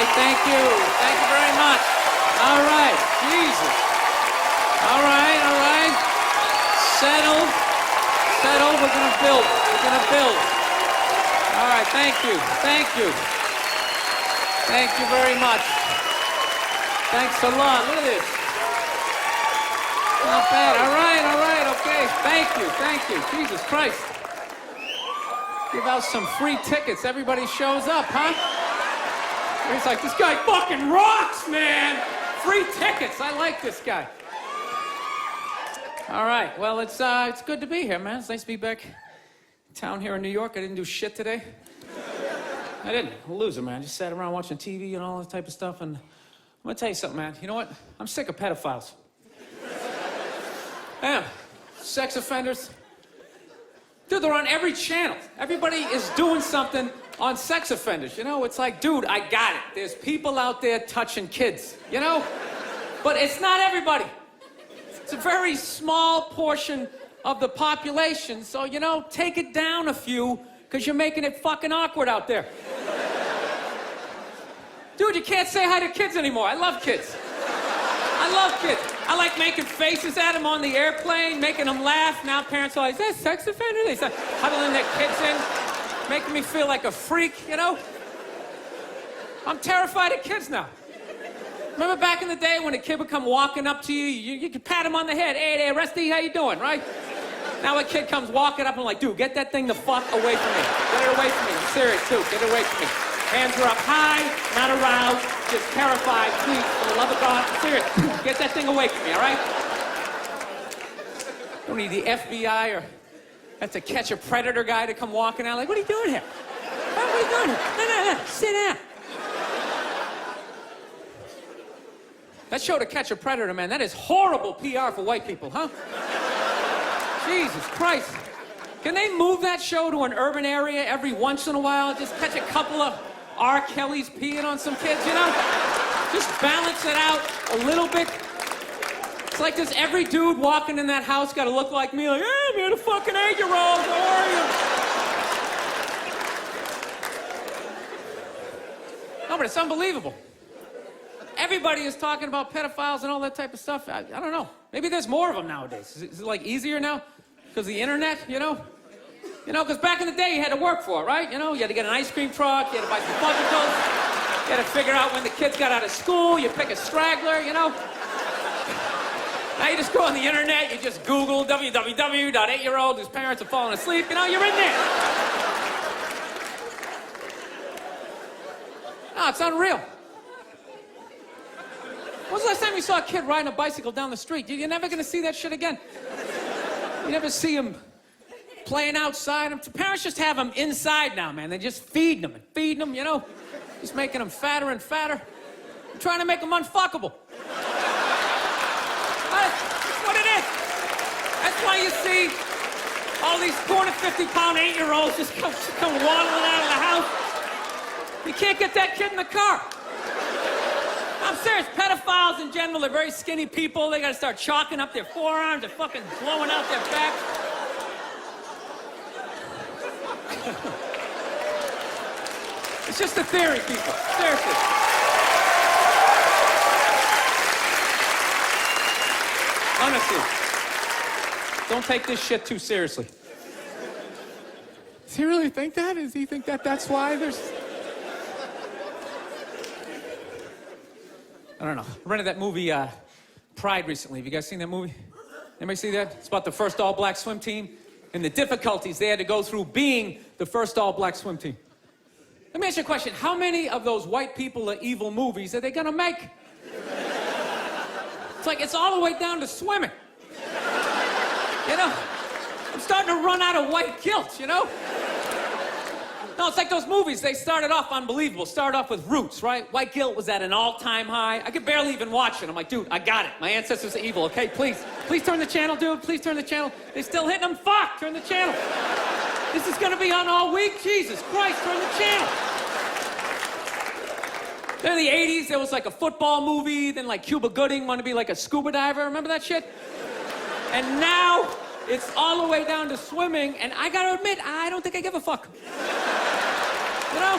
right, thank you. Thank you very much. All right, Jesus. All right. Settle. We're gonna build. All right, thank you. Thank you very much. Thanks a lot. Look at this. Not bad. All right, okay. Thank you. Jesus Christ. Give out some free tickets. Everybody shows up, huh? He's like, this guy fucking rocks, man. Free tickets. I like this guy. All right. Well, it's good to be here, man. It's nice to be back in town here in New York. I didn't do shit today. I didn't. I'm a loser, man. Just sat around watching TV and all that type of stuff. And I'm gonna tell you something, man. You know what? I'm sick of pedophiles. Yeah. Sex offenders. Dude, they're on every channel. Everybody is doing something on sex offenders. You know, it's like, dude, I got it. There's people out there touching kids, you know? But it's not everybody. It's a very small portion of the population. So, you know, take it down a few, because you're making it fucking awkward out there. Dude, you can't say hi to kids anymore. I love kids. I like making faces at them on the airplane, making them laugh. Now parents are like, is that a sex offender? They start huddling their kids in, making me feel like a freak, you know? I'm terrified of kids now. Remember back in the day when a kid would come walking up to you, you could pat him on the head. Hey there, Rusty, how you doing, right? Now a kid comes walking up and I'm like, dude, get that thing the fuck away from me. Get it away from me. I'm serious, dude. Get it away from me. Hands are up high, not aroused, just terrified. Please, for the love of God, I'm serious. Get that thing away from me, all right? Don't need the FBI or have to catch a predator guy to come walking out. Like, what are you doing here? What are you doing here? No. Sit down. That show, To Catch a Predator, man, that is horrible PR for white people, huh? Jesus Christ. Can they move that show to an urban area every once in a while? Just catch a couple of R. Kelly's peeing on some kids, you know? Just balance it out a little bit. It's like, does every dude walking in that house got to look like me? Like, hey, man, a fucking 8-year-old, how are you? No, but it's unbelievable. Everybody is talking about pedophiles and all that type of stuff. I don't know. Maybe there's more of them nowadays. Is it like easier now? Because of the internet, you know? You know, because back in the day, you had to work for it, right? You know, you had to get an ice cream truck, you had to buy some Fudgicles, you had to figure out when the kids got out of school, you pick a straggler, you know? Now you just go on the internet, you just Google www.8-year-old whose parents have fallen asleep, you know, you're in there. No, it's unreal. When was the last time you saw a kid riding a bicycle down the street? You're never going to see that shit again. You never see them playing outside. Parents just have them inside now, man. They just feed them, you know? Just making them fatter and fatter. I'm trying to make them unfuckable. That's what it is. That's why you see all these 250-pound 8-year-olds just come waddling out of the house. You can't get that kid in the car. I'm serious. Pedophiles in general are very skinny people. They gotta start chalking up their forearms. They're fucking blowing out their backs. It's just a theory, people. Seriously. Honestly. Don't take this shit too seriously. Does he really think that? Does he think that that's why there's... I don't know. I rented that movie, Pride, recently. Have you guys seen that movie? Anybody see that? It's about the first all-black swim team and the difficulties they had to go through being the first all-black swim team. Let me ask you a question. How many of those white people are evil movies are they gonna make? It's like, it's all the way down to swimming. You know? I'm starting to run out of white guilt, you know? No, it's like those movies. They started off unbelievable. Started off with Roots, right? White guilt was at an all-time high. I could barely even watch it. I'm like, dude, I got it. My ancestors are evil, okay? Please turn the channel, dude. Please turn the channel. They're still hitting them. Fuck, turn the channel. This is gonna be on all week. Jesus Christ, turn the channel. Then in the 80s, there was like a football movie. Then like Cuba Gooding wanted to be like a scuba diver. Remember that shit? And now it's all the way down to swimming. And I gotta admit, I don't think I give a fuck. You know?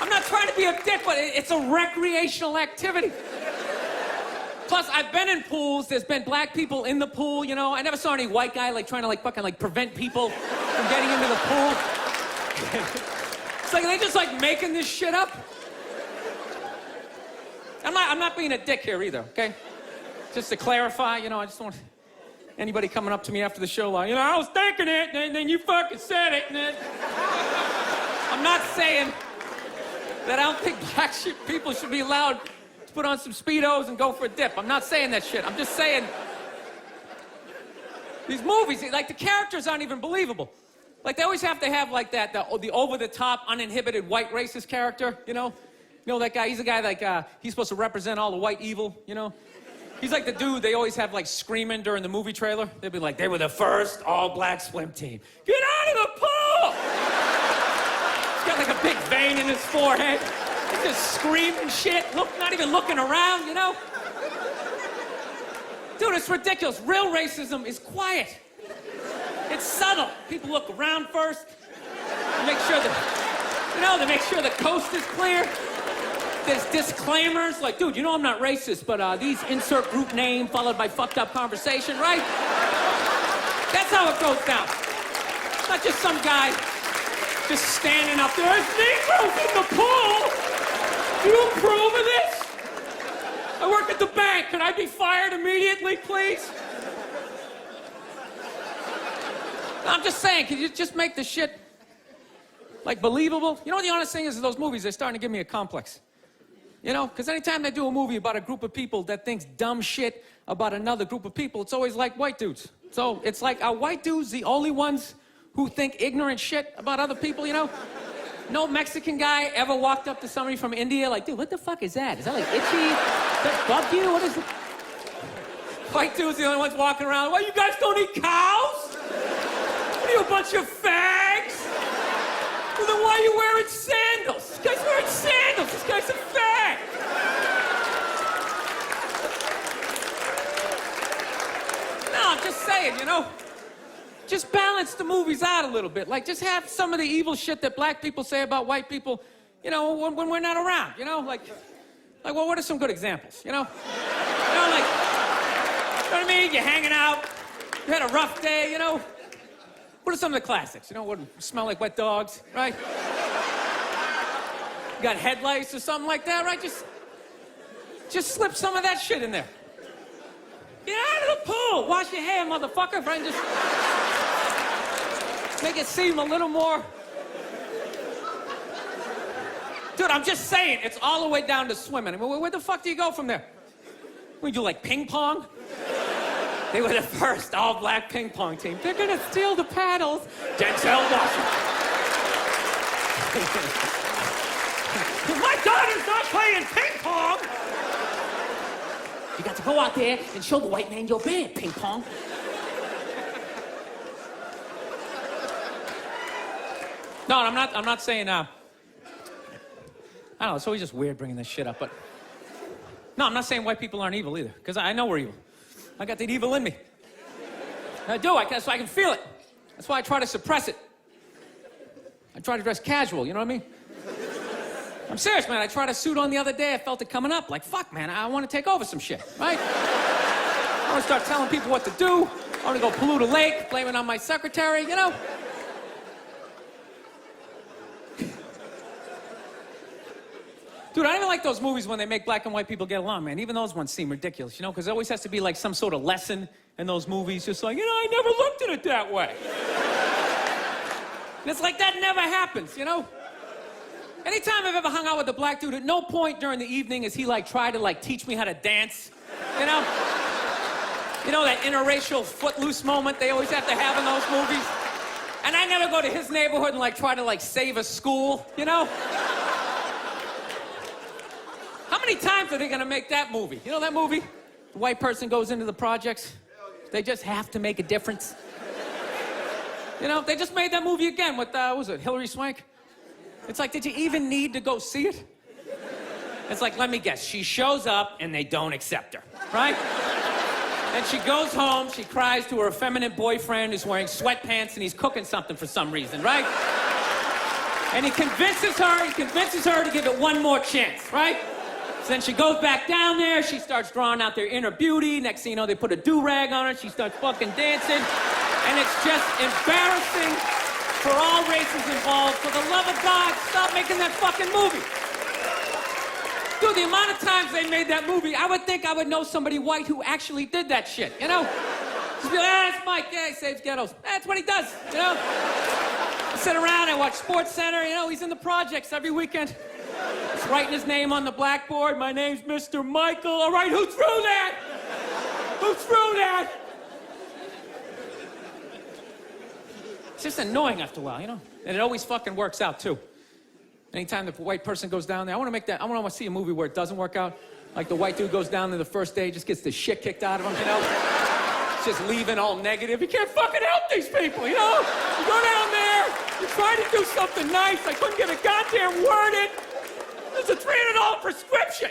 I'm not trying to be a dick, but it's a recreational activity. Plus, I've been in pools. There's been black people in the pool, you know. I never saw any white guy, like, trying to, like, fucking, like, prevent people from getting into the pool. It's like, are they just, like, making this shit up? I'm not being a dick here either, okay? Just to clarify, you know, I just don't want anybody coming up to me after the show like, you know, I was thinking it, and then you fucking said it, and then... I'm not saying that I don't think black people should be allowed to put on some Speedos and go for a dip. I'm not saying that shit. I'm just saying these movies, like, the characters aren't even believable. Like, they always have to have, like, the over-the-top, uninhibited white racist character, you know? You know that guy? He's a guy, like, he's supposed to represent all the white evil, you know? He's like the dude they always have, like, screaming during the movie trailer. They'd be like, they were the first all-black swim team. Get out of the pool! He's got, like, a big vein in his forehead. He's just screaming shit, not even looking around, you know? Dude, it's ridiculous. Real racism is quiet. It's subtle. People look around first. They make sure they make sure the coast is clear. There's disclaimers, like, dude, you know I'm not racist, but these insert group name followed by fucked up conversation, right? That's how it goes down. It's not just some guy just standing up there. There's Negroes in the pool. Do you approve of this? I work at the bank. Can I be fired immediately, please? I'm just saying, can you just make the shit, like, believable? You know what the honest thing is, those movies, they're starting to give me a complex. You know, because anytime they do a movie about a group of people that thinks dumb shit about another group of people, it's always like white dudes. So it's like, are white dudes the only ones who think ignorant shit about other people, you know? No Mexican guy ever walked up to somebody from India like, dude, what the fuck is that? Is that like itchy? Does that bug you? What is it? White dudes the only ones walking around, well, you guys don't eat cows? What are you, a bunch of fags? Well, then why are you wearing sandals? This guy's wearing sandals. This guy's a fag. No, I'm just saying, you know, just balance the movies out a little bit. Like, just have some of the evil shit that black people say about white people, you know, when we're not around, you know? Like, well, what are some good examples, you know? You know, like, you know what I mean? You're hanging out, you had a rough day, you know? What are some of the classics? You know, what smell like wet dogs, right? You got headlights or something like that, right? Just slip some of that shit in there. Get out of the pool! Wash your hair, motherfucker, right? Just make it seem a little more... Dude, I'm just saying, it's all the way down to swimming. I mean, where the fuck do you go from there? We do, like, ping pong? They were the first all-black ping pong team. They're gonna steal the paddles. Denzel Washington. My daughter's not playing ping pong! You got to go out there and show the white man you're bad, ping pong. No, I'm not saying, I don't know, it's always just weird bringing this shit up, but... No, I'm not saying white people aren't evil either, because I know we're evil. I got that evil in me. I do, that's why I can feel it. That's why I try to suppress it. I try to dress casual, you know what I mean? I'm serious, man. I tried a suit on the other day. I felt it coming up. Like, fuck, man, I want to take over some shit, right? I want to start telling people what to do. I want to go pollute a lake, blame it on my secretary, you know? Dude, I don't even like those movies when they make black and white people get along, man. Even those ones seem ridiculous, you know? Because there always has to be, like, some sort of lesson in those movies. Just like, you know, I never looked at it that way. And it's like, that never happens, you know? Anytime I've ever hung out with a black dude, at no point during the evening has he, like, tried to, like, teach me how to dance, you know? You know, that interracial footloose moment they always have to have in those movies? And I never go to his neighborhood and, like, try to, like, save a school, you know? How many times are they gonna make that movie? You know that movie? The white person goes into the projects. They just have to make a difference. You know, they just made that movie again with, what was it, Hillary Swank? It's like, did you even need to go see it? It's like, let me guess, she shows up and they don't accept her, right? And she goes home, she cries to her effeminate boyfriend who's wearing sweatpants and he's cooking something for some reason, right? And he convinces her to give it one more chance, right? So then she goes back down there, she starts drawing out their inner beauty. Next thing you know, they put a do-rag on her, she starts fucking dancing. And it's just embarrassing for all races involved. For the love of God, stop making that fucking movie. Dude, the amount of times they made that movie, I would think I would know somebody white who actually did that shit, you know? Just be like, that's Mike, yeah, he saves ghettos. That's what he does, you know? I sit around, I watch Sports Center, you know, he's in the projects every weekend. He's writing his name on the blackboard. My name's Mr. Michael. All right, who threw that? Who threw that? It's just annoying after a while, you know? And it always fucking works out, too. Anytime the white person goes down there, I want to see a movie where it doesn't work out. Like the white dude goes down there the first day, just gets the shit kicked out of him, you know? Just leaving all negative. You can't fucking help these people, you know? You go down there, you try to do something nice. I couldn't get a goddamn word in. There's a $300 prescription.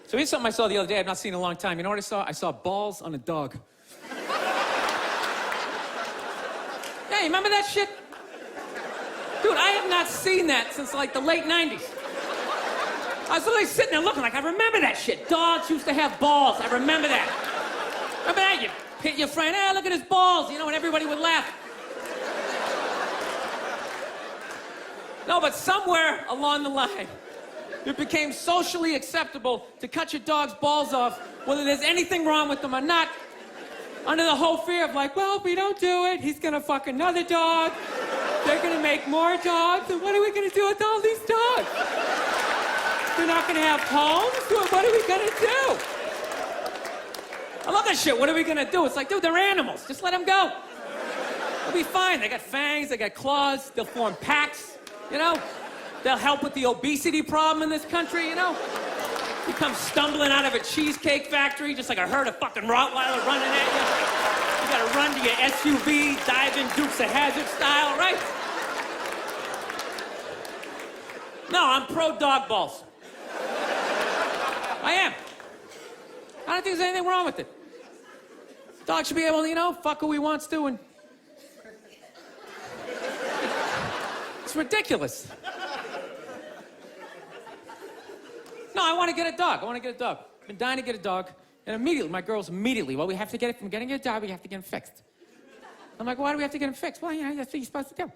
So here's something I saw the other day I've not seen in a long time. You know what I saw? I saw balls on a dog. Yeah, you remember that shit? Dude, I have not seen that since like the late 90s. I was literally sitting there looking like, I remember that shit. Dogs used to have balls. I remember that. Remember that? You hit your friend, hey, look at his balls, you know, and everybody would laugh. No, but somewhere along the line, it became socially acceptable to cut your dog's balls off, whether there's anything wrong with them or not, under the whole fear of like, well, if we don't do it, he's gonna fuck another dog. They're gonna make more dogs, and what are we gonna do with all these dogs? They're not gonna have homes? What are we gonna do? I love that shit. What are we gonna do? It's like, dude, they're animals. Just let them go. They'll be fine. They got fangs, they got claws, they'll form packs, you know? They'll help with the obesity problem in this country, you know? You come stumbling out of a cheesecake factory just like a herd of fucking Rottweiler running at you. You gotta run to your SUV, dive in Dukes of Hazzard style, right? No, I'm pro dog balls. I am. I don't think there's anything wrong with it. Dog should be able to, you know, fuck who he wants to, and it's ridiculous. No, I want to get a dog. I've been dying to get a dog. And immediately, my girls well, we have to get it from getting a dog, we have to get him fixed. I'm like, why do we have to get him fixed? Well, you know, that's what you're supposed to do.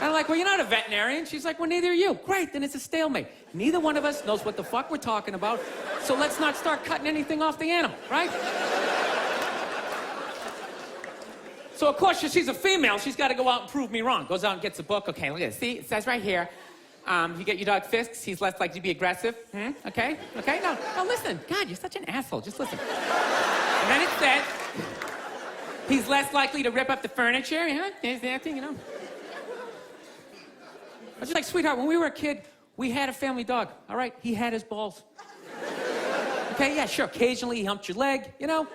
I'm like, well, you're not a veterinarian. She's like, well, neither are you. Great, then it's a stalemate. Neither one of us knows what the fuck we're talking about, so let's not start cutting anything off the animal, right? So, of course, she's a female. She's got to go out and prove me wrong. Goes out and gets a book. Okay, look at this. See, it says right here, you get your dog fixed, he's less likely to be aggressive. Okay? No, listen. God, you're such an asshole. Just listen. And then it says, he's less likely to rip up the furniture. Yeah, there's that thing, you know. I was just like, sweetheart, when we were a kid, we had a family dog, all right? He had his balls. Okay, yeah, sure. Occasionally, he humped your leg, you know?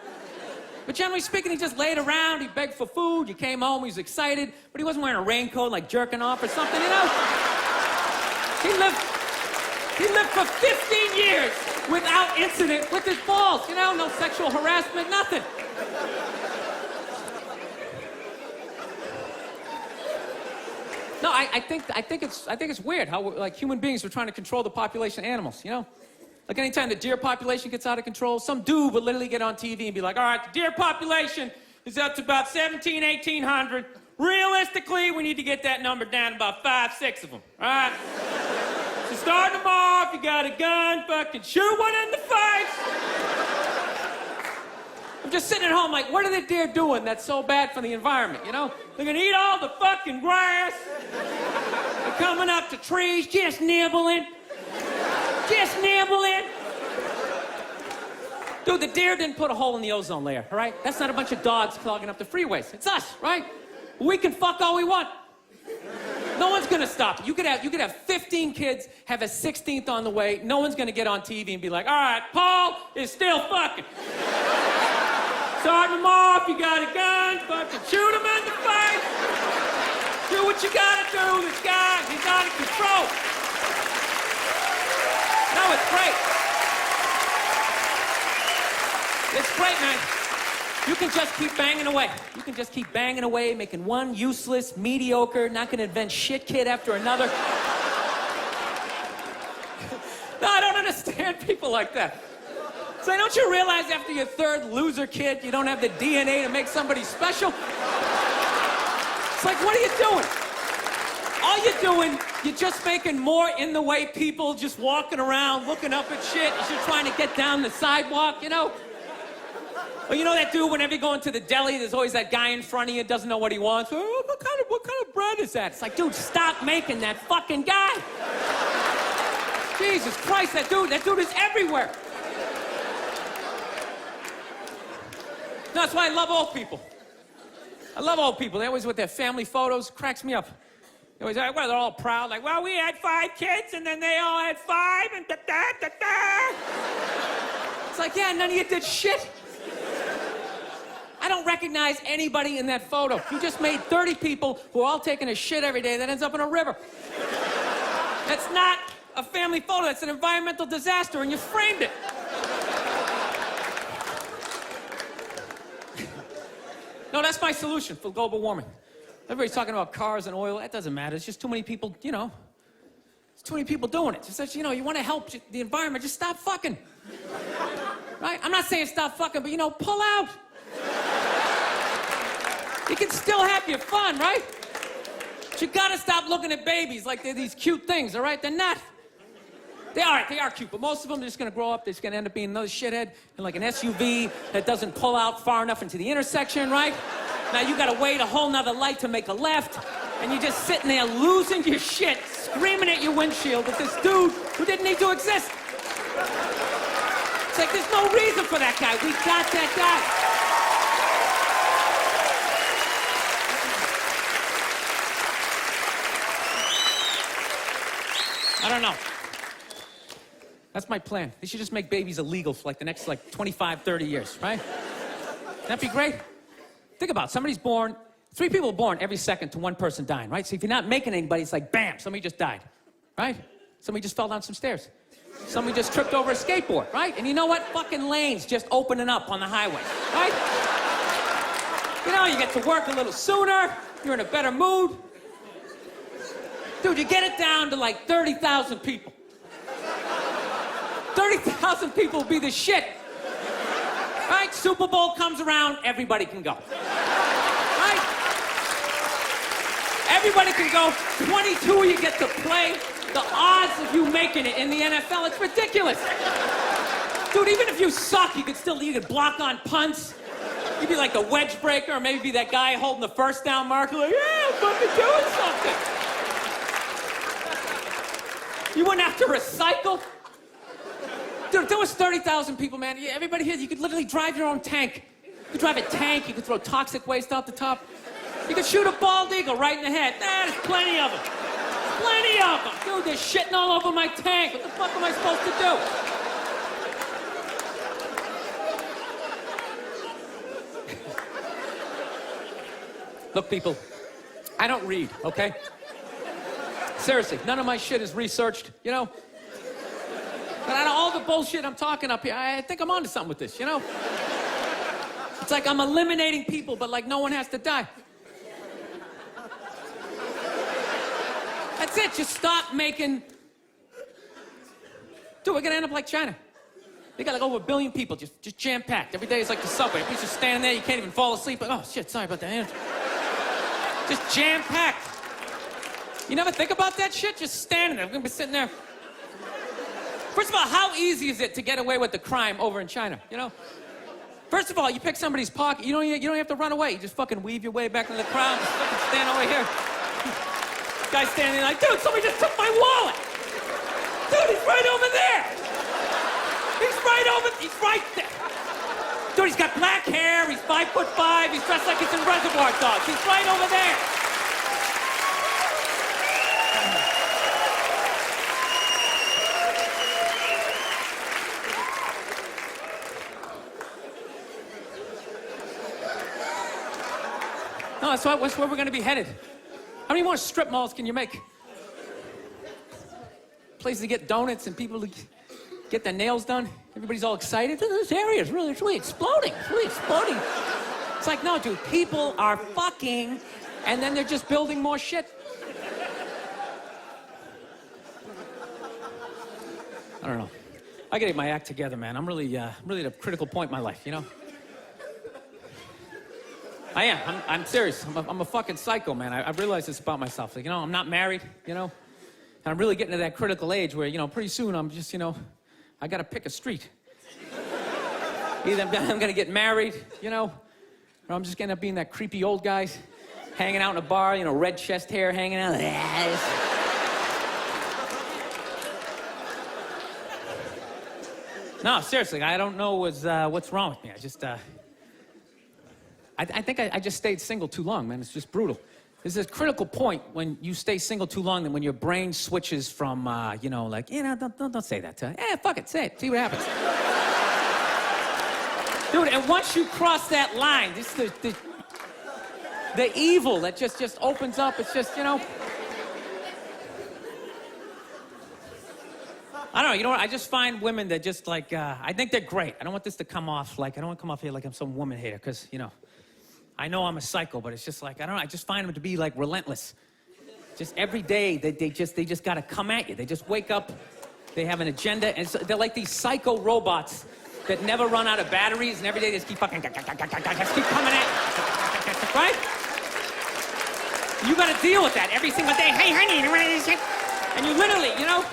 But generally speaking, he just laid around, he begged for food, you came home, he was excited, but he wasn't wearing a raincoat, like jerking off or something, you know? He lived for 15 years without incident with his balls, you know? No sexual harassment, nothing. No, I think it's weird how like human beings are trying to control the population of animals, you know? Like anytime the deer population gets out of control, some dude would literally get on TV and be like, all right, the deer population is up to about 1,800. Realistically, we need to get that number down to about 5, 6 of them, all right? So start them off, you got a gun, fucking shoot one in the face. I'm just sitting at home like, what are the deer doing that's so bad for the environment, you know? They're gonna eat all the fucking grass. They're coming up to trees, just nibbling. Just nibbling. Dude, the deer didn't put a hole in the ozone layer, all right? That's not a bunch of dogs clogging up the freeways. It's us, right? We can fuck all we want. No one's gonna stop it. You could have 15 kids, have a 16th on the way. No one's gonna get on TV and be like, all right, Paul is still fucking. Start them off, you got a gun, fucking shoot him in the face. Do what you gotta do, this guy, he's out of control. No, it's great. It's great, man. You can just keep banging away. You can just keep banging away, making one useless, mediocre, not gonna invent shit kid after another. No, I don't understand people like that. So don't you realize after your third loser kid, you don't have the DNA to make somebody special? It's like, what are you doing? All you're doing, you're just making more in the way people just walking around, looking up at shit as you're trying to get down the sidewalk, you know? Or you know that dude, whenever you go into the deli, there's always that guy in front of you, doesn't know what he wants. Oh, what kind of bread is that? It's like, dude, stop making that fucking guy. Jesus Christ, that dude is everywhere. No, that's why I love old people. I love old people. They always with their family photos, cracks me up. They always, well, they're all proud, like, well, we had 5 kids, and then they all had 5, and da-da-da-da. It's like, yeah, none of you did shit. I don't recognize anybody in that photo. You just made 30 people who are all taking a shit every day that ends up in a river. That's not a family photo. That's an environmental disaster, and you framed it. No, that's my solution for global warming. Everybody's talking about cars and oil. That doesn't matter. It's just too many people, you know. There's too many people doing it. Just that, you know, you want to help the environment, just stop fucking. Right? I'm not saying stop fucking, but, you know, pull out. You can still have your fun, right? But you gotta stop looking at babies like they're these cute things, all right? They're not. They are cute, but most of them are just gonna grow up, they're just gonna end up being another shithead in like an SUV that doesn't pull out far enough into the intersection, right? Now you gotta wait a whole nother light to make a left, and you're just sitting there losing your shit, screaming at your windshield at this dude who didn't need to exist. It's like, there's no reason for that guy. We got that guy. I don't know. That's my plan. They should just make babies illegal for like the next 25, 30 years, right? That'd be great. Think about it. Somebody's born, 3 people are born every second to 1 person dying, right? So if you're not making anybody, it's like, bam, somebody just died, right? Somebody just fell down some stairs. Somebody just tripped over a skateboard, right? And you know what? Fucking lanes just opening up on the highway, right? You know, you get to work a little sooner, you're in a better mood. Dude, you get it down to like 30,000 people. 30,000 people will be the shit. Right? Super Bowl comes around, everybody can go. Right? Everybody can go. 22 you get to play. The odds of you making it in the NFL, it's ridiculous. Dude, even if you suck, you could block on punts. You'd be like the wedge breaker, or maybe be that guy holding the first down marker, like, yeah, I'm fucking doing something. You wouldn't have to recycle. Dude, if there was 30,000 people, man, everybody here, you could literally drive your own tank. You could drive a tank, you could throw toxic waste out the top. You could shoot a bald eagle right in the head. Nah, there's plenty of them. Plenty of them. Dude, they're shitting all over my tank. What the fuck am I supposed to do? Look, people, I don't read, okay? Seriously, none of my shit is researched, you know? But out of all the bullshit I'm talking up here, I think I'm onto something with this, you know? It's like I'm eliminating people, but like no one has to die. That's it, just stop making... Dude, we're gonna end up like China. They got like over 1 billion people, just jam-packed. Every day is like the subway. People just standing there, you can't even fall asleep. Like, oh, shit, sorry about that. Just jam-packed. You never think about that shit? Just standing there. We're gonna be sitting there. First of all, how easy is it to get away with the crime over in China, you know? First of all, you pick somebody's pocket, you don't have to run away. You just fucking weave your way back into the crowd, just fucking stand over here. Guy's standing there like, dude, somebody just took my wallet. Dude, he's right over there. He's right there. Dude, he's got black hair, he's 5'5", he's dressed like he's in Reservoir Dogs. He's right over there. No, that's where we're going to be headed. How many more strip malls can you make? Places to get donuts and people to get their nails done. Everybody's all excited. This area is really exploding. It's really exploding. It's like, no, dude, people are fucking, and then they're just building more shit. I don't know. I gotta get my act together, man. I'm really at a critical point in my life, you know? I am. I'm serious. I'm a fucking psycho, man. I realize this about myself. Like, you know, I'm not married, you know? And I'm really getting to that critical age where, you know, pretty soon I'm just, you know, I gotta pick a street. Either I'm gonna get married, you know, or I'm just gonna end up being that creepy old guy hanging out in a bar, you know, red chest hair hanging out. No, seriously, I don't know what's wrong with me. I just, I think I just stayed single too long, man. It's just brutal. There's this critical point when you stay single too long, then when your brain switches from, you know, like, you know, don't say that to, fuck it, say it, see what happens. Dude, and once you cross that line, this the evil that just opens up. It's just, you know. I don't know, you know what? I just find women that just like, I think they're great. I don't want this to come off like, I don't want to come off here like I'm some woman hater, because, you know, I know I'm a psycho, but it's just like, I don't know, I just find them to be like relentless. Just every day, they just gotta come at you. They just wake up, they have an agenda, and so they're like these psycho robots that never run out of batteries, and every day they just keep fucking, just keep coming at you, right? You gotta deal with that every single day. Hey, honey, you want this shit? And you literally, you know,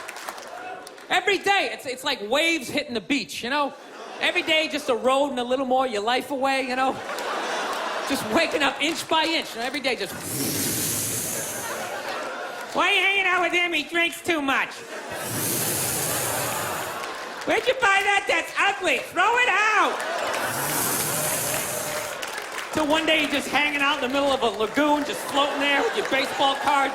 every day, it's like waves hitting the beach, you know? Every day, just eroding a little more your life away, you know? Just waking up inch by inch, you know? Every day, just... Why are you hanging out with him? He drinks too much. Where'd you buy that? That's ugly. Throw it out. Till one day, you're just hanging out in the middle of a lagoon, just floating there with your baseball cards.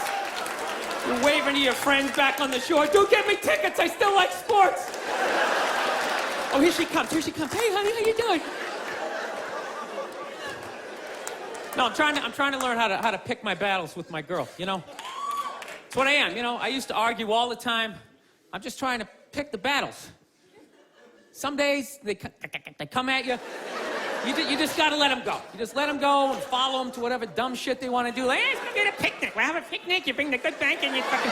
You're waving to your friends back on the shore. Dude, get me tickets. I still like sports. Oh, here she comes. Here she comes. Hey, honey, how you doing? No, I'm trying to learn how to pick my battles with my girl, you know? It's what I am, you know? I used to argue all the time. I'm just trying to pick the battles. Some days, they come at you. You just gotta let them go. You just let them go and follow them to whatever dumb shit they want to do. Like, hey, let's go get a picnic. We'll have a picnic. You bring the good bank and you fucking...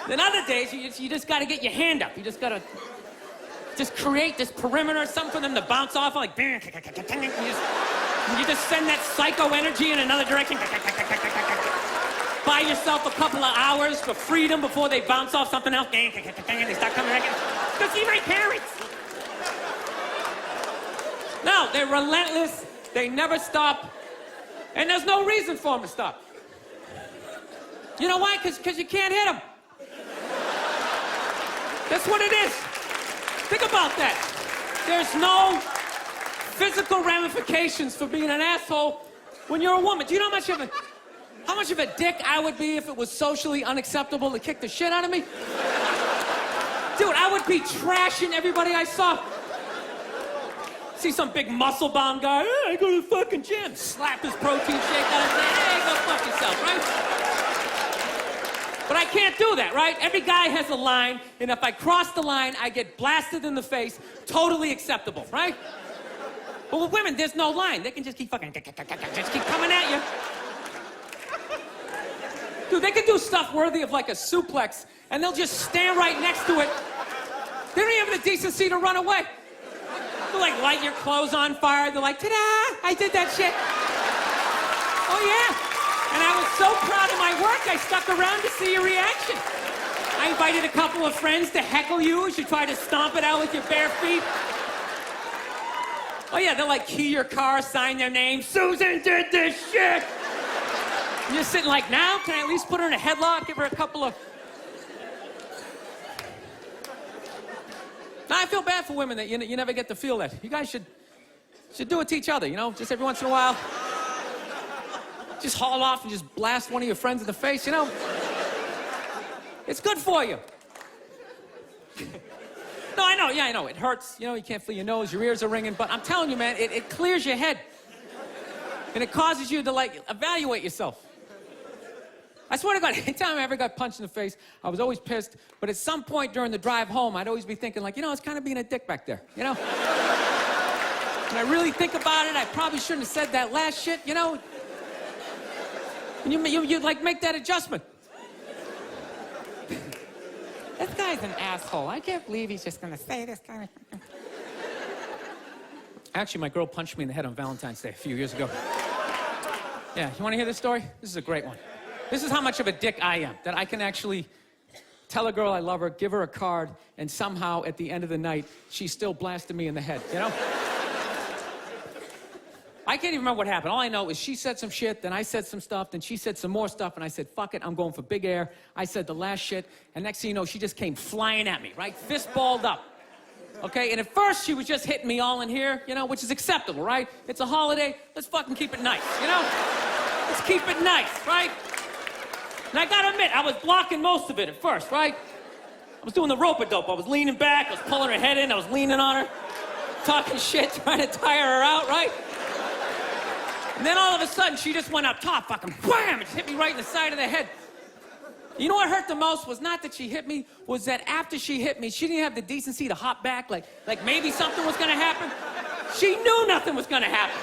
Then other days, you just gotta get your hand up. You just gotta just create this perimeter, something for them to bounce off, like... You just send that psycho energy in another direction. Buy yourself a couple of hours for freedom before they bounce off something else. They start coming back in. Go see my parents. No, they're relentless. They never stop. And there's no reason for them to stop. You know why? Because you can't hit them. That's what it is. Think about that. There's no physical ramifications for being an asshole when you're a woman. Do you know how much of a dick I would be if it was socially unacceptable to kick the shit out of me? Dude, I would be trashing everybody I saw. See some big muscle-bound guy, hey, I go to the fucking gym, slap his protein shake on and say, hey, go fuck yourself, right? But I can't do that, right? Every guy has a line, and if I cross the line, I get blasted in the face, totally acceptable, right? But with women, there's no line. They can just keep fucking, just keep coming at you. Dude, they can do stuff worthy of like a suplex, and they'll just stand right next to it. They don't even have the decency to run away. They'll like light your clothes on fire. They're like, ta-da, I did that shit. Oh yeah. And I was so proud of my work, I stuck around to see your reaction. I invited a couple of friends to heckle you as you try to stomp it out with your bare feet. Oh yeah, they'll like key your car, sign their name. Susan did this shit. And you're sitting like, now, can I at least put her in a headlock, give her a couple of... Now, I feel bad for women that you never get to feel that. You guys should do it to each other, you know? Just every once in a while. Just haul off and just blast one of your friends in the face, you know? It's good for you. No, I know, yeah, I know. It hurts, you know, you can't feel your nose, your ears are ringing, but I'm telling you, man, it clears your head. And it causes you to, like, evaluate yourself. I swear to God, anytime I ever got punched in the face, I was always pissed. But at some point during the drive home, I'd always be thinking, like, you know, it's kind of being a dick back there, you know? When I really think about it, I probably shouldn't have said that last shit, you know? And you like, make that adjustment. This guy's an asshole. I can't believe he's just gonna say this kind of... Actually, my girl punched me in the head on Valentine's Day a few years ago. Yeah, you wanna hear this story? This is a great one. This is how much of a dick I am, that I can actually tell a girl I love her, give her a card, and somehow at the end of the night, she still blasted me in the head, you know? I can't even remember what happened. All I know is she said some shit, then I said some stuff, then she said some more stuff, and I said, fuck it, I'm going for big air. I said the last shit, and next thing you know, she just came flying at me, right? Fist balled up. Okay, and at first she was just hitting me all in here, you know, which is acceptable, right? It's a holiday, let's fucking keep it nice, you know? Let's keep it nice, right? And I gotta admit, I was blocking most of it at first, right? I was doing the rope-a-dope. I was leaning back, I was pulling her head in, I was leaning on her, talking shit, trying to tire her out, right? And then all of a sudden, she just went up top, fucking wham, and just hit me right in the side of the head. You know what hurt the most was not that she hit me, was that after she hit me, she didn't have the decency to hop back, like maybe something was gonna happen. She knew nothing was gonna happen.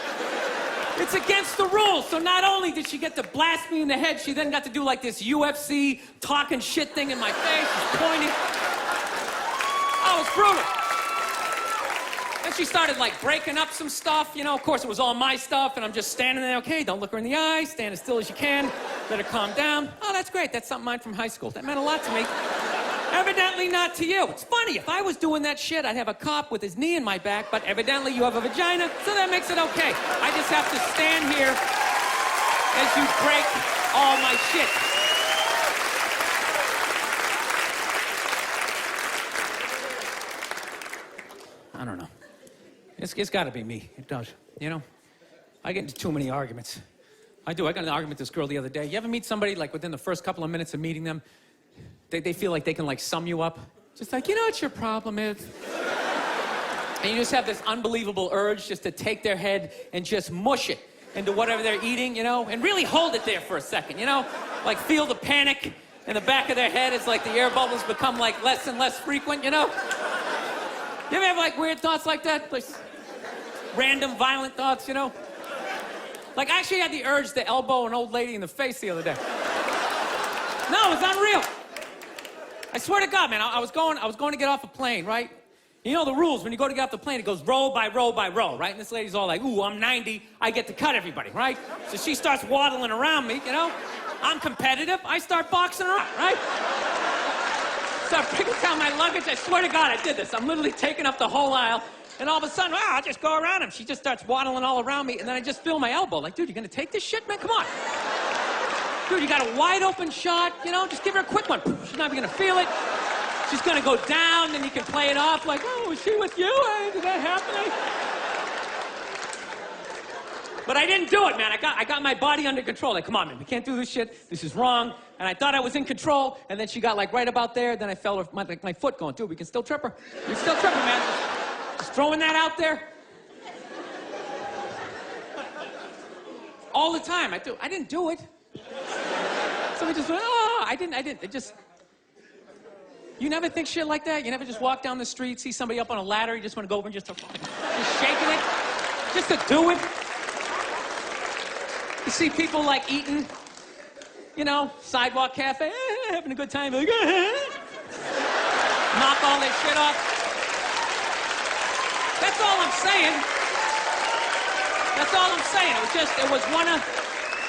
It's against the rules. So not only did she get to blast me in the head, she then got to do like this UFC talking shit thing in my face, just pointing. Oh, it's brutal. Then she started like breaking up some stuff, you know, of course it was all my stuff, and I'm just standing there, okay, don't look her in the eye, stand as still as you can, let her calm down. Oh, that's great, that's something mine from high school. That meant a lot to me. Evidently not to you. It's funny, if I was doing that shit, I'd have a cop with his knee in my back, but evidently you have a vagina, so that makes it okay. I just have to stand here as you break all my shit. I don't know. It's gotta be me. It does. You know? I get into too many arguments. I do. I got in an argument with this girl the other day. You ever meet somebody, like, within the first couple of minutes of meeting them, they feel like they can, like, sum you up? Just like, you know what your problem is? And you just have this unbelievable urge just to take their head and just mush it into whatever they're eating, you know? And really hold it there for a second, you know? Like, feel the panic in the back of their head as, like, the air bubbles become, like, less and less frequent, you know? You ever have, like, weird thoughts like that? Like, random, violent thoughts, you know? Like, I actually had the urge to elbow an old lady in the face the other day. No, it was unreal. I swear to God, man, I was going to get off a plane, right? You know the rules. When you go to get off the plane, it goes row by row by row, right? And this lady's all like, ooh, I'm 90. I get to cut everybody, right? So she starts waddling around me, you know? I'm competitive. I start boxing her up, right? Start picking down my luggage. I swear to God, I did this. I'm literally taking up the whole aisle. And all of a sudden, wow, I'll just go around him. She just starts waddling all around me, and then I just feel my elbow. Like, dude, you gonna take this shit, man? Come on. Dude, you got a wide open shot, you know? Just give her a quick one. She's not even gonna feel it. She's gonna go down, then you can play it off like, oh, was she with you? Hey, did that happen? But I didn't do it, man. I got my body under control. Like, come on, man, we can't do this shit. This is wrong. And I thought I was in control, and then she got, like, right about there. Then I felt my foot going, dude, we can still trip her. We can still trip her, man. Just throwing that out there. All the time. I didn't do it. Somebody just went, oh, I didn't. It just... You never think shit like that? You never just walk down the street, see somebody up on a ladder, you just want to go over and just shaking it? Just to do it? You see people, like, eating, you know, sidewalk cafe, having a good time, like, knock all their shit off. That's all I'm saying. That's all I'm saying. It was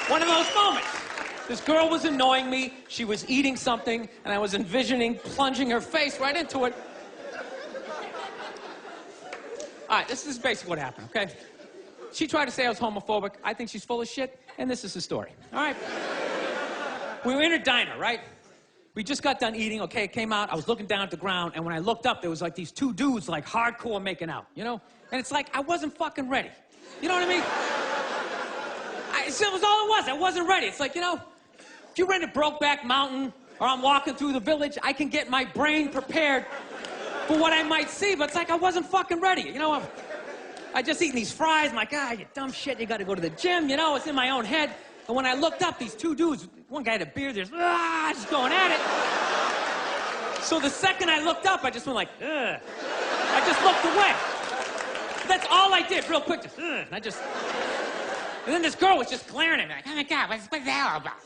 one of those moments. This girl was annoying me. She was eating something, and I was envisioning plunging her face right into it. All right, this is basically what happened, okay? She tried to say I was homophobic. I think she's full of shit, and this is the story, all right? We were in a diner, right? We just got done eating, okay, it came out. I was looking down at the ground, and when I looked up, there was like these two dudes, like hardcore making out, you know? And it's like, I wasn't fucking ready. You know what I mean? It was all it was. I wasn't ready. It's like, you know, if you rent a Brokeback Mountain or I'm walking through the village, I can get my brain prepared for what I might see, but it's like I wasn't fucking ready. You know, I just eating these fries. I'm like, ah, you dumb shit, you gotta go to the gym. You know, it's in my own head. And when I looked up, these two dudes, one guy had a beard, just going at it. So the second I looked up, I just went like, ugh. I just looked away. That's all I did, real quick, just, ugh. And then this girl was just glaring at me, like, oh my God, what's that all about?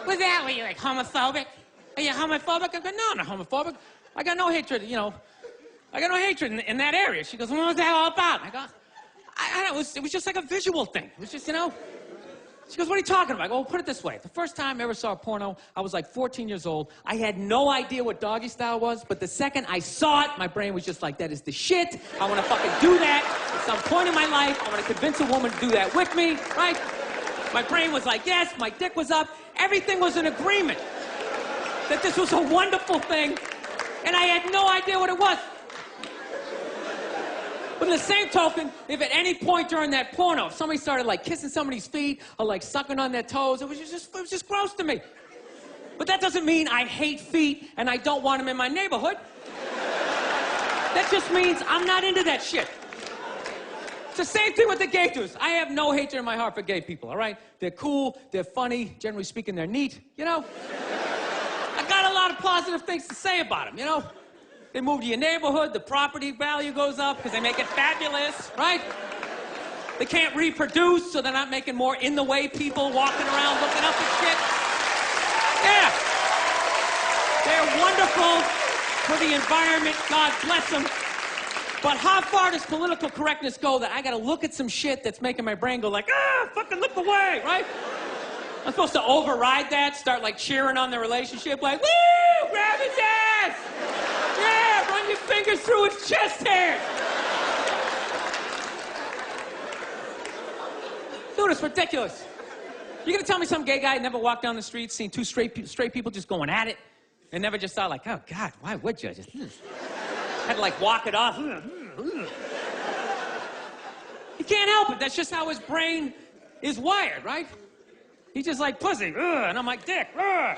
What's that? Were you like homophobic? Are you homophobic? I go, no, I'm not homophobic. I got no hatred, you know. I got no hatred in that area. She goes, well, what's that all about? And I go, I don't know, it was just like a visual thing. It was just, you know. She goes, what are you talking about? I go, well, put it this way. The first time I ever saw a porno, I was like 14 years old. I had no idea what doggy style was, but the second I saw it, my brain was just like, that is the shit. I want to fucking do that at some point in my life. I want to convince a woman to do that with me, right? My brain was like, yes, my dick was up. Everything was in agreement that this was a wonderful thing, and I had no idea what it was. But in the same token, if at any point during that porno, if somebody started like kissing somebody's feet or like sucking on their toes, it was just gross to me. But that doesn't mean I hate feet and I don't want them in my neighborhood. That just means I'm not into that shit. It's the same thing with the gay dudes. I have no hatred in my heart for gay people, all right? They're cool, they're funny, generally speaking, they're neat, you know? I got a lot of positive things to say about them, you know? They move to your neighborhood, the property value goes up because they make it fabulous, right? They can't reproduce, so they're not making more in-the-way people walking around looking up at shit. Yeah. They're wonderful for the environment, God bless them. But how far does political correctness go that I gotta look at some shit that's making my brain go like, fucking look away, right? I'm supposed to override that, start like cheering on the relationship, like, woo, grab his ass! Yeah, run your fingers through his chest hairs! Dude, it's ridiculous. You're gonna tell me some gay guy never walked down the street, seen two straight people just going at it, and never just thought like, oh God, why would you? Just had to like walk it off. He can't help it. That's just how his brain is wired, right? He's just like pussy, and I'm like dick, right?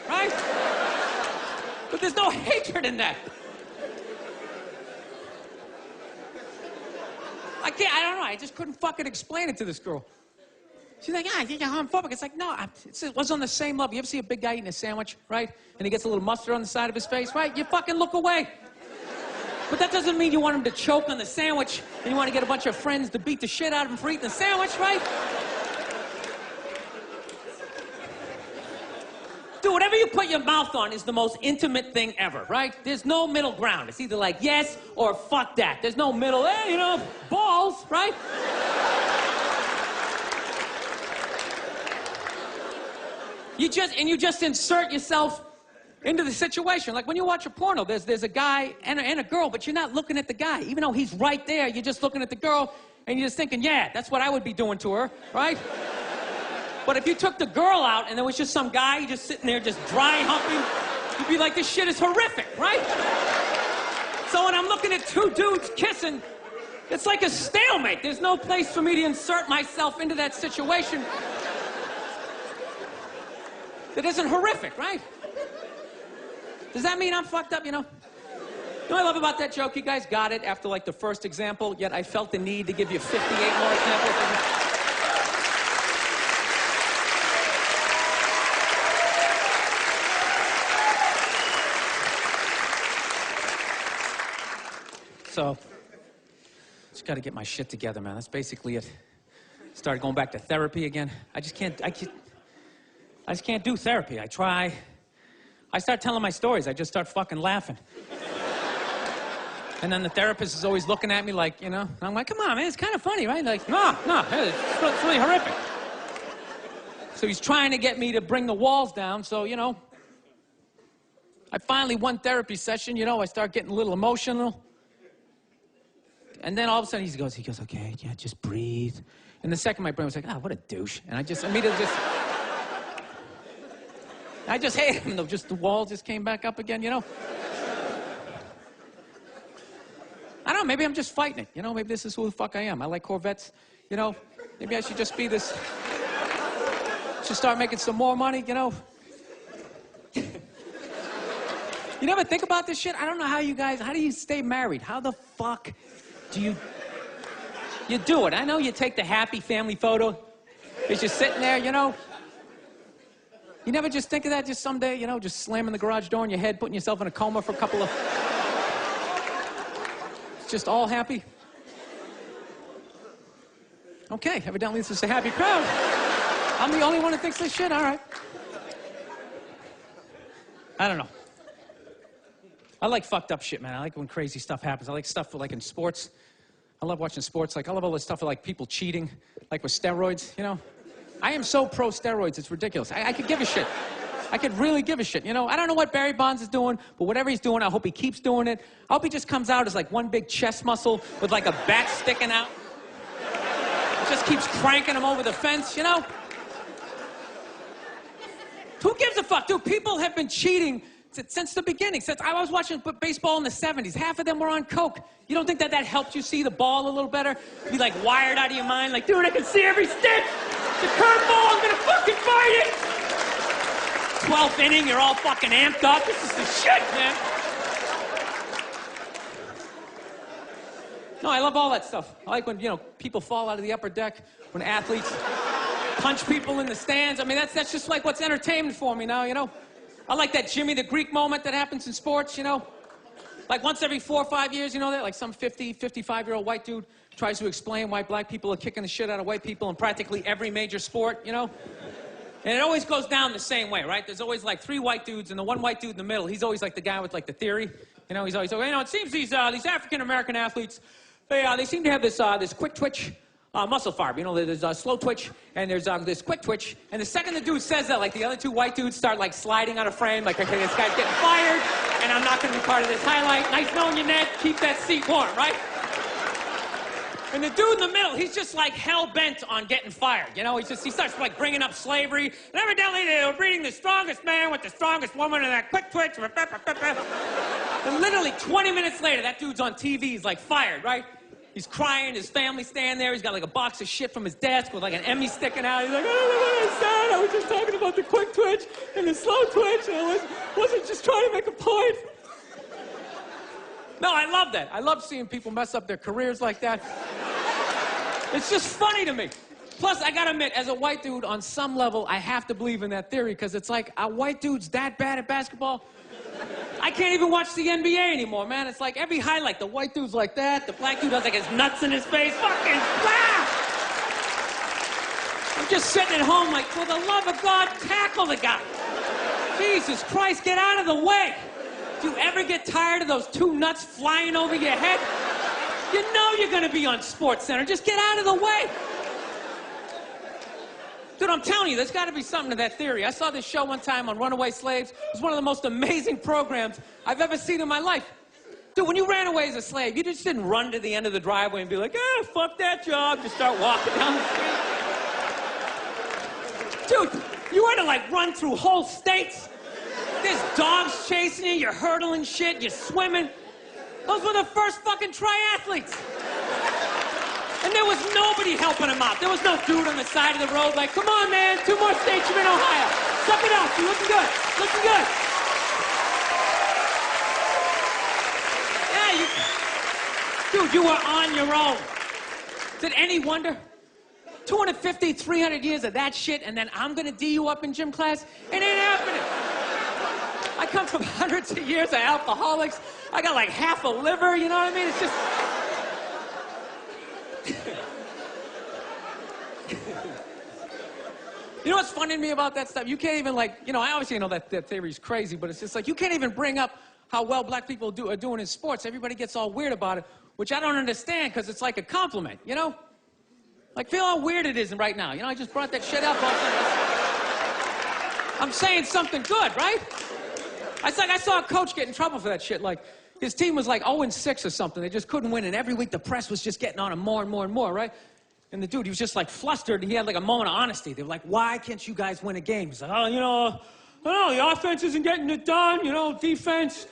But there's no hatred in that. I don't know, I just couldn't fucking explain it to this girl. She's like, I think you're homophobic. It's like, no, it was on the same level. You ever see a big guy eating a sandwich, right? And he gets a little mustard on the side of his face, right? You fucking look away. But that doesn't mean you want him to choke on the sandwich and you want to get a bunch of friends to beat the shit out of him for eating the sandwich, right? Dude, whatever you put your mouth on is the most intimate thing ever, right? There's no middle ground. It's either like yes or fuck that. There's no middle, you know, balls, right? You just insert yourself into the situation. Like when you watch a porno, there's a guy and a girl, but you're not looking at the guy. Even though he's right there, you're just looking at the girl and you're just thinking, yeah, that's what I would be doing to her, right? But if you took the girl out and there was just some guy just sitting there just dry humping, you'd be like, this shit is horrific, right? So when I'm looking at two dudes kissing, it's like a stalemate. There's no place for me to insert myself into that situation that isn't horrific, right? Does that mean I'm fucked up, you know? You know what I love about that joke? You guys got it after like the first example, yet I felt the need to give you 58 more examples. So, just got to get my shit together, man. That's basically it. Started going back to therapy again. I just can't do therapy. I try. I start telling my stories. I just start fucking laughing. And then the therapist is always looking at me like, you know, and I'm like, come on, man, it's kind of funny, right? Like, no, it's really horrific. So he's trying to get me to bring the walls down, so, you know, I finally, one therapy session, you know, I start getting a little emotional. And then all of a sudden he goes, okay, yeah, just breathe. And the second my brain was like, what a douche. And I just immediately I just hate him though. Just the wall just came back up again, you know? I don't know, maybe I'm just fighting it. You know, maybe this is who the fuck I am. I like Corvettes, you know? Maybe I should just be this, should start making some more money, you know? You never think about this shit? I don't know how you guys, how do you stay married? How the fuck do you do it? I know you take the happy family photo. It's just sitting there, you know? You never just think of that just someday, you know, just slamming the garage door in your head, putting yourself in a coma for a couple of... Just all happy? Okay, evidently this is a happy crowd. I'm the only one who thinks this shit? All right. I don't know. I like fucked up shit, man. I like when crazy stuff happens. I like stuff like in sports. I love watching sports. Like, I love all this stuff with, like, people cheating, like with steroids, you know? I am so pro steroids, it's ridiculous. I could give a shit. I could really give a shit, you know? I don't know what Barry Bonds is doing, but whatever he's doing, I hope he keeps doing it. I hope he just comes out as, like, one big chest muscle with, like, a bat sticking out. Just keeps cranking him over the fence, you know? Who gives a fuck? Dude, people have been cheating since the beginning. Since I was watching baseball in the 70s, half of them were on coke. You don't think that helped you see the ball a little better? Be like wired out of your mind, like, dude, I can see every stitch. The curveball, I'm gonna fucking fight it. 12th inning, you're all fucking amped up. This is the shit, man. No, I love all that stuff. I like when, you know, people fall out of the upper deck, when athletes punch people in the stands. I mean, that's just like what's entertainment for me now, you know? I like that Jimmy the Greek moment that happens in sports, you know? Like once every 4 or 5 years, you know that? Like some 50, 55-year-old white dude tries to explain why black people are kicking the shit out of white people in practically every major sport, you know? And it always goes down the same way, right? There's always like 3 white dudes, and the one white dude in the middle, he's always like the guy with like the theory. You know, he's always, you know, it seems these African-American athletes, they seem to have this quick twitch muscle fiber. You know, there's a slow twitch, and there's this quick twitch. And the second the dude says that, like, the other 2 white dudes start, like, sliding out of frame, like, okay, this guy's getting fired, and I'm not going to be part of this highlight. Nice knowing you, Ned. Keep that seat warm, right? And the dude in the middle, he's just, like, hell-bent on getting fired. You know, he starts, like, bringing up slavery. And evidently, they were breeding the strongest man with the strongest woman and that quick twitch. And literally 20 minutes later, that dude's on TV. He's, like, fired, right? He's crying, his family's standing there, he's got like a box of shit from his desk with like an Emmy sticking out. He's like, I don't know what I said, I was just talking about the quick twitch and the slow twitch, and I wasn't just trying to make a point. No, I love that. I love seeing people mess up their careers like that. It's just funny to me. Plus, I gotta admit, as a white dude, on some level, I have to believe in that theory, because it's like, are white dudes that bad at basketball? I can't even watch the NBA anymore, man. It's like every highlight, the white dude's like that, the black dude has like his nuts in his face. Fucking blah! I'm just sitting at home like, for the love of God, tackle the guy. Jesus Christ, get out of the way. Do you ever get tired of those 2 nuts flying over your head? You know you're gonna be on SportsCenter. Just get out of the way. Dude, I'm telling you, there's got to be something to that theory. I saw this show one time on runaway slaves. It was one of the most amazing programs I've ever seen in my life. Dude, when you ran away as a slave, you just didn't run to the end of the driveway and be like, fuck that job. Just start walking down the street. Dude, you had to, like, run through whole states. There's dogs chasing you, you're hurdling shit, you're swimming. Those were the first fucking triathletes. And there was nobody helping him out. There was no dude on the side of the road like, come on, man, 2 more states, you're in Ohio. Suck it up, you're looking good, looking good. Yeah, dude, you were on your own. Is it any wonder? 250, 300 years of that shit, and then I'm gonna D you up in gym class? It ain't happening. I come from hundreds of years of alcoholics. I got like half a liver, you know what I mean? It's just... You know what's funny to me about that stuff? You can't even, like, you know, I obviously know that theory's crazy, but it's just like, you can't even bring up how well black people are doing in sports. Everybody gets all weird about it, which I don't understand, because it's like a compliment, you know? Like, feel how weird it is right now. You know, I just brought that shit up. I'm saying something good, right? It's like I saw a coach get in trouble for that shit. Like, his team was like 0-6 or something. They just couldn't win, and every week the press was just getting on him more and more and more, right? And the dude, he was just like flustered, and he had like a moment of honesty. They were like, why can't you guys win a game? He's like, oh, you know, I don't know, the offense isn't getting it done, you know, defense,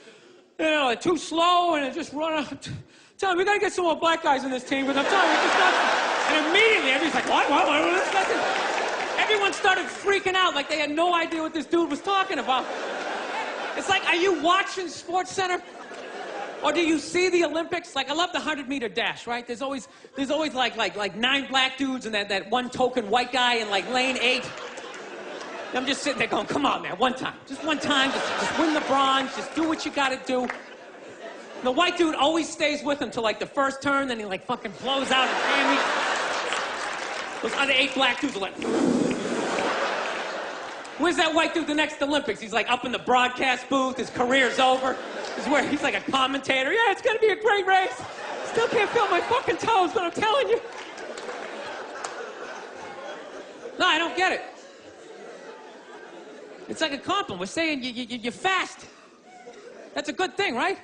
you know, they're too slow, and it just run out. Tell him, we gotta get some more black guys in this team, but I'm telling you, it's just not. And immediately, everybody's like, what? Everyone started freaking out like they had no idea what this dude was talking about. It's like, are you watching SportsCenter? Or do you see the Olympics? Like, I love the 100-meter dash, right? There's always like 9 black dudes and that one token white guy in, like, lane 8. I'm just sitting there going, come on, man, one time. Just one time, just win the bronze, just do what you gotta do. The white dude always stays with him till like the first turn, then he like fucking blows out his hammy. Those other 8 black dudes are like, where's that white dude the next Olympics? He's like up in the broadcast booth, his career's over. He's like a commentator. Yeah, it's gonna be a great race. Still can't feel my fucking toes, but I'm telling you. No, I don't get it. It's like a compliment. We're saying you're fast. That's a good thing, right?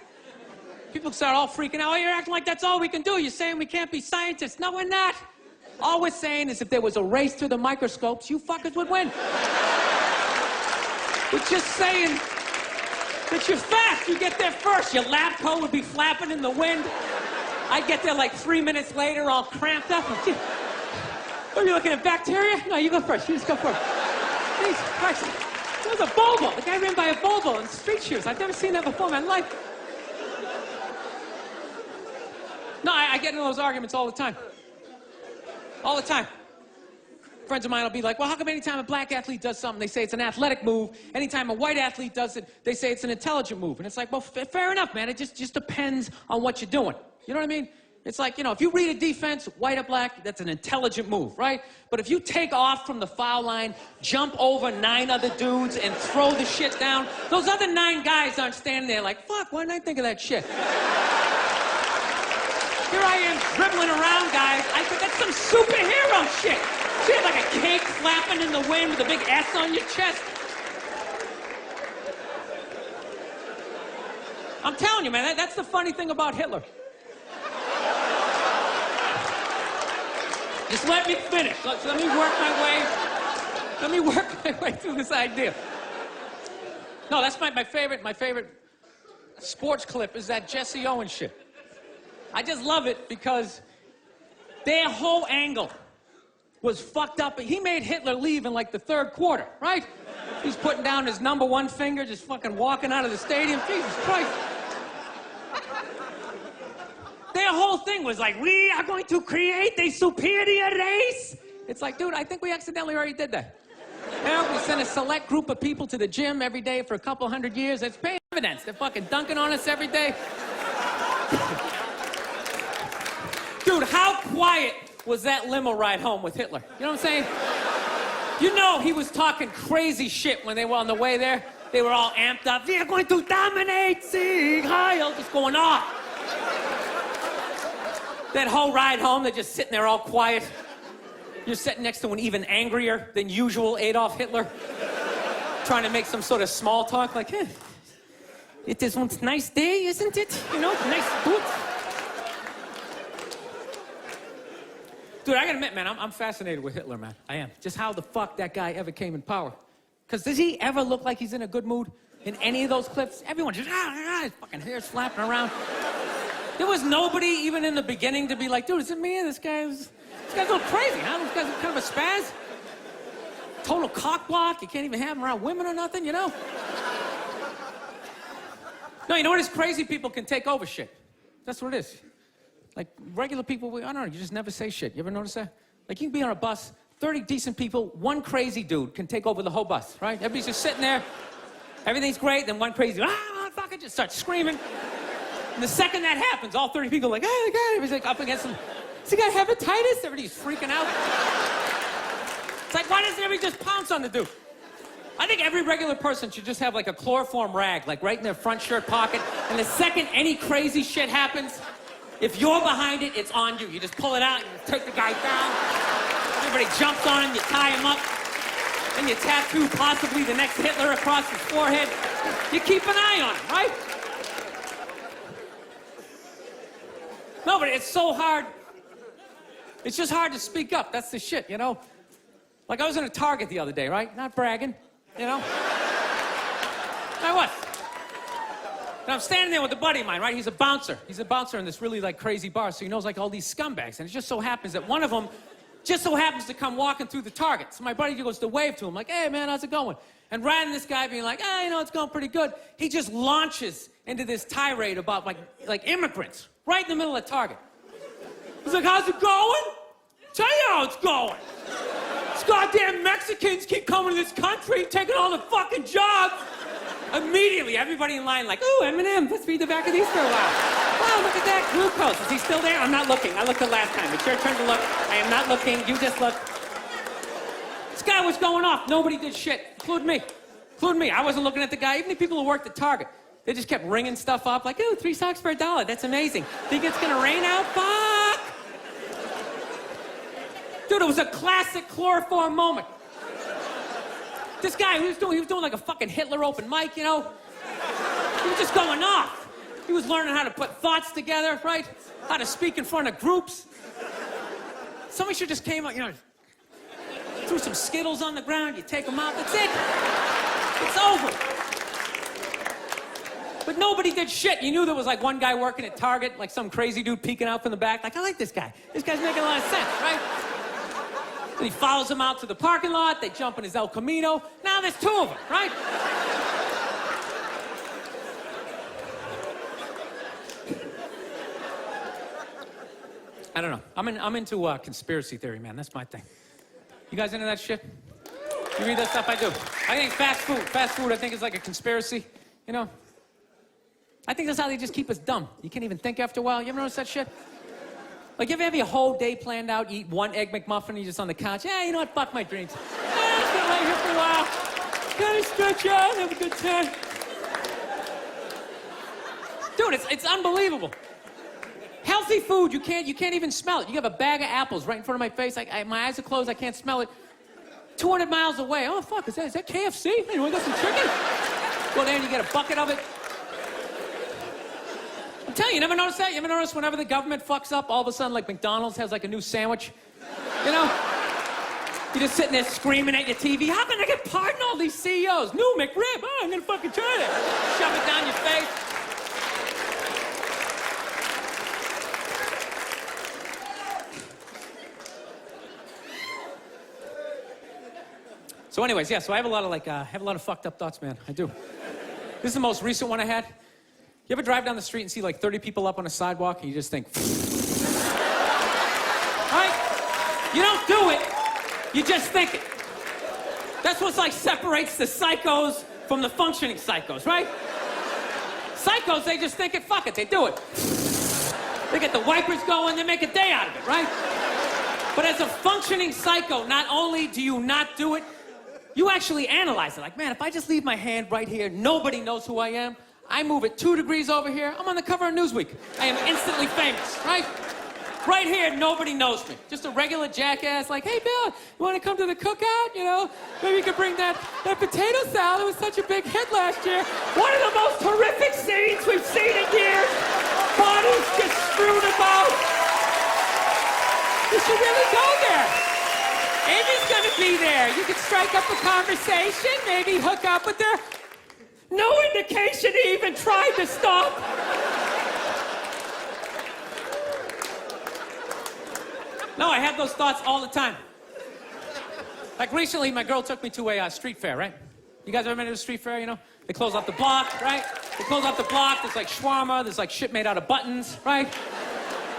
People start all freaking out. Oh, you're acting like that's all we can do. You're saying we can't be scientists. No, we're not. All we're saying is if there was a race through the microscopes, you fuckers would win. We're just saying that you're fast. You get there first. Your lab coat would be flapping in the wind. I get there like 3 minutes later, all cramped up. Are you looking at bacteria? No, you go first. You just go first. Jesus Christ. It was a Volvo. The guy ran by a Volvo in street shoes. I've never seen that before in my life. No, I get into those arguments all the time. All the time. Friends of mine will be like, well, how come anytime a black athlete does something, they say it's an athletic move? Anytime a white athlete does it, they say it's an intelligent move. And it's like, well, fair enough, man. It just depends on what you're doing. You know what I mean? It's like, you know, if you read a defense, white or black, that's an intelligent move, right? But if you take off from the foul line, jump over 9 other dudes, and throw the shit down, those other 9 guys aren't standing there like, fuck, why didn't I think of that shit? Here I am dribbling around, guys. I said, that's some superhero shit. You have like a cake flapping in the wind with a big S on your chest. I'm telling you, man, that's the funny thing about Hitler. Just let me finish. Let me work my way through this idea. No, that's my favorite sports clip is that Jesse Owens shit. I just love it because their whole angle was fucked up. He made Hitler leave in like the 3rd quarter, right? He's putting down his number 1 finger, just fucking walking out of the stadium. Jesus Christ. Their whole thing was like, we are going to create a superior race. It's like, dude, I think we accidentally already did that. You know, we sent a select group of people to the gym every day for a couple hundred years. It's paying dividends. They're fucking dunking on us every day. Dude, how quiet was that limo ride home with Hitler? You know what I'm saying? You know he was talking crazy shit when they were on the way there. They were all amped up. We are going to dominate, Sieg Heil, just going off. That whole ride home, they're just sitting there all quiet. You're sitting next to an even angrier than usual Adolf Hitler, trying to make some sort of small talk, like, hey, it is one nice day, isn't it? You know, nice boot. Dude, I gotta admit, man, I'm fascinated with Hitler, man. I am. Just how the fuck that guy ever came in power. Because does he ever look like he's in a good mood in any of those clips? Everyone just, his fucking hair's flapping around. There was nobody even in the beginning to be like, dude, is it me? This guy's going crazy, huh? This guy's kind of a spaz. Total cockblock. You can't even have him around women or nothing, you know? No, you know what is crazy? People can take over shit. That's what it is. Like, regular people, I don't know, you just never say shit. You ever notice that? Like, you can be on a bus, 30 decent people, one crazy dude can take over the whole bus, right? Everybody's just sitting there, everything's great, then one crazy, fucking just starts screaming. And the second that happens, all 30 people are like, oh, God, everybody's like up against him. Does he got hepatitis? Everybody's freaking out. It's like, why doesn't everybody just pounce on the dude? I think every regular person should just have like a chloroform rag, like right in their front shirt pocket, and the second any crazy shit happens, if you're behind it, it's on you. You just pull it out, and you take the guy down. Everybody jumps on him, you tie him up, and you tattoo possibly the next Hitler across his forehead. You keep an eye on him, right? No, but it's so hard. It's just hard to speak up. That's the shit, you know? Like, I was in a Target the other day, right? Not bragging, you know? I was. And I'm standing there with a buddy of mine, right? He's a bouncer. He's a bouncer in this really, like, crazy bar, so he knows, like, all these scumbags. And it just so happens that one of them just so happens to come walking through the Target. So my buddy goes to wave to him, like, hey, man, how's it going? And rather than this guy being like, you know, it's going pretty good, he just launches into this tirade about, like immigrants right in the middle of Target. He's like, how's it going? Tell you how it's going. These goddamn Mexicans keep coming to this country, taking all the fucking jobs. Immediately, everybody in line like, ooh, M&M, let's read the back of these for a while. Wow, look at that, glucose. Is he still there? I'm not looking. I looked the last time. It's your turn to look. I am not looking. You just look. This guy was going off. Nobody did shit, including me. Including me. I wasn't looking at the guy. Even the people who worked at Target. They just kept ringing stuff up like, ooh, 3 socks for $1. That's amazing. Think it's gonna rain out? Fuck! Dude, it was a classic chloroform moment. This guy, he was doing like a fucking Hitler open mic, you know? He was just going off. He was learning how to put thoughts together, right? How to speak in front of groups. Somebody should just came out, you know, threw some Skittles on the ground, you take them out, that's it. It's over. But nobody did shit. You knew there was like one guy working at Target, like some crazy dude peeking out from the back. Like, I like this guy. This guy's making a lot of sense, right? And he follows him out to the parking lot. They jump in his El Camino. Now there's 2 of them, right? I don't know. I'm into conspiracy theory, man. That's my thing. You guys into that shit? You read that stuff? I do. I think fast food, I think is like a conspiracy, you know? I think that's how they just keep us dumb. You can't even think after a while. You ever notice that shit? Like, you ever have your whole day planned out, eat 1 Egg McMuffin, and you're just on the couch? Yeah, you know what? Fuck my dreams. I'm just gonna lay here for a while. Gotta stretch out, have a good time. Dude, it's unbelievable. Healthy food, you can't even smell it. You have a bag of apples right in front of my face. My eyes are closed, I can't smell it. 200 miles away. Oh, fuck, is that KFC? Hey, you want to get some chicken? Go there and you get a bucket of it. I'm telling you, never notice that? You ever notice whenever the government fucks up, all of a sudden, like, McDonald's has, like, a new sandwich? You know? You're just sitting there screaming at your TV. How can I get pardoned all these CEOs? New McRib. Oh, I'm gonna fucking try that. Shove it down your face. So anyways, yeah, so I have a lot of fucked up thoughts, man. I do. This is the most recent one I had. You ever drive down the street and see like 30 people up on a sidewalk and you just think, right? You don't do it, you just think it. That's what like separates the psychos from the functioning psychos, right? Psychos, they just think it, fuck it, they do it. They get the wipers going, they make a day out of it, right? But as a functioning psycho, not only do you not do it, you actually analyze it. Like, man, if I just leave my hand right here, nobody knows who I am. I move it 2 degrees over here, I'm on the cover of Newsweek. I am instantly famous, right? Right here, nobody knows me. Just a regular jackass like, hey, Bill, you want to come to the cookout? You know, maybe you could bring that potato salad. It was such a big hit last year. One of the most horrific scenes we've seen in years. Bodies just strewn about. You should really go there. Amy's gonna be there. You could strike up a conversation, maybe hook up with her. No indication he even tried to stop. No, I have those thoughts all the time. Like recently, my girl took me to a street fair, right? You guys ever been to a street fair, you know? They close off the block, right? They close off the block, there's like shawarma, there's like shit made out of buttons, right?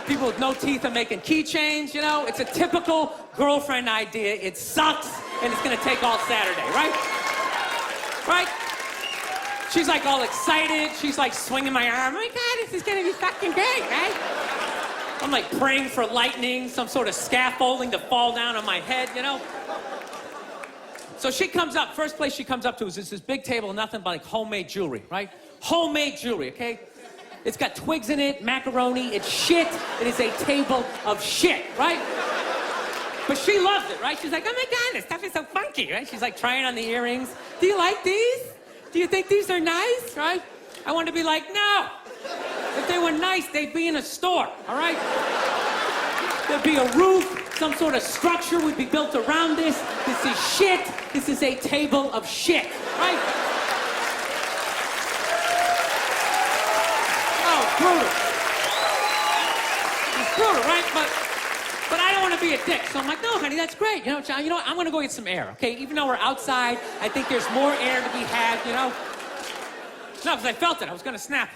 People with no teeth are making keychains, you know? It's a typical girlfriend idea. It sucks, and it's gonna take all Saturday, right? Right? She's like all excited. She's like swinging my arm. Oh my God, this is gonna be fucking great, right? I'm like praying for lightning, some sort of scaffolding to fall down on my head, you know? So she comes up, first place she comes up to is this big table, nothing but like homemade jewelry, right? Homemade jewelry, okay? It's got twigs in it, macaroni, it's shit. It is a table of shit, right? But she loves it, right? She's like, oh my God, this stuff is so funky, right? She's like trying on the earrings. Do you like these? Do you think these are nice, right? I wanted to be like, no. If they were nice, they'd be in a store, all right? There'd be a roof, some sort of structure would be built around this. This is shit. This is a table of shit, right? Oh, brutal. It's brutal, right? But I don't want to be a dick. So I'm like, no, honey, that's great. You know, John, you know what? I'm going to go get some air, okay? Even though we're outside, I think there's more air to be had, you know? No, because I felt it. I was going to snap.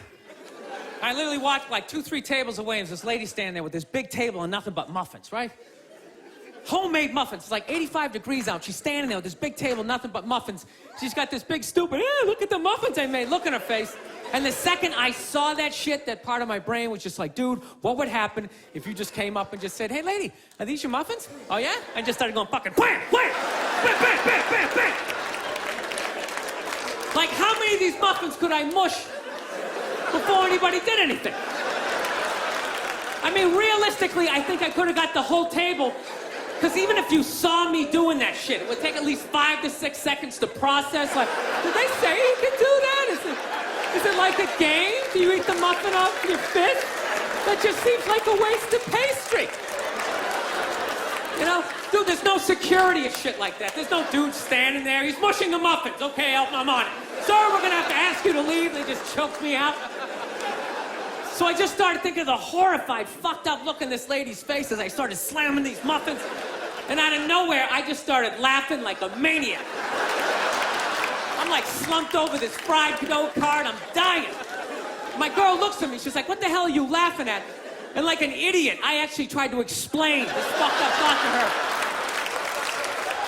I literally walked like 2-3 tables away, and there's this lady standing there with this big table and nothing but muffins, right? homemade muffins. It's like 85 degrees out. She's standing there with this big table, nothing but muffins. She's got this big stupid, look at the muffins I made. Look at her face. And the second I saw that shit, that part of my brain was just like, dude, what would happen if you just came up and just said, hey, lady, are these your muffins? Oh, yeah? And just started going fucking wham, wham, bam, bam, bam, bam, bam. Like, how many of these muffins could I mush before anybody did anything? I mean, realistically, I think I could have got the whole table, because even if you saw me doing that shit, it would take at least 5 to 6 seconds to process. Like, did they say you could do that? Is it like a game? Do you eat the muffin off your fist? That just seems like a waste of pastry. You know? Dude, there's no security of shit like that. There's no dude standing there. He's mushing the muffins. Okay, I'm on it. Sir, we're gonna have to ask you to leave. They just choked me out. So I just started thinking of the horrified, fucked up look in this lady's face as I started slamming these muffins. And out of nowhere, I just started laughing like a maniac. I'm like slumped over this fried dough cart. I'm dying. My girl looks at me. She's like, what the hell are you laughing at? And like an idiot, I actually tried to explain this fucked up thought to her.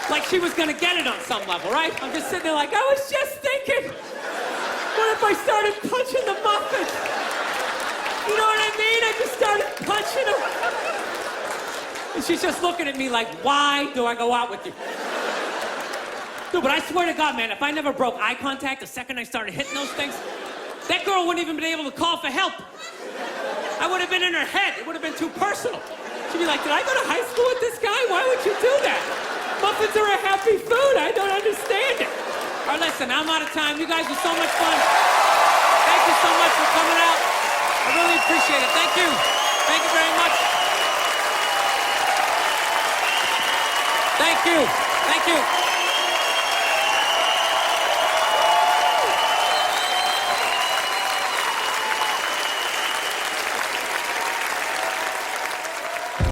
Like she was gonna get it on some level, right? I'm just sitting there like, I was just thinking, what if I started punching the muffins? You know what I mean? I just started punching them. And she's just looking at me like, why do I go out with you? Dude, but I swear to God, man, if I never broke eye contact the second I started hitting those things, that girl wouldn't even been able to call for help. I would have been in her head. It would have been too personal. She'd be like, did I go to high school with this guy? Why would you do that? Muffins are a happy food. I don't understand it. All right, listen, I'm out of time. You guys are so much fun. Thank you so much for coming out. I really appreciate it. Thank you. Thank you very much. Thank you. Thank you.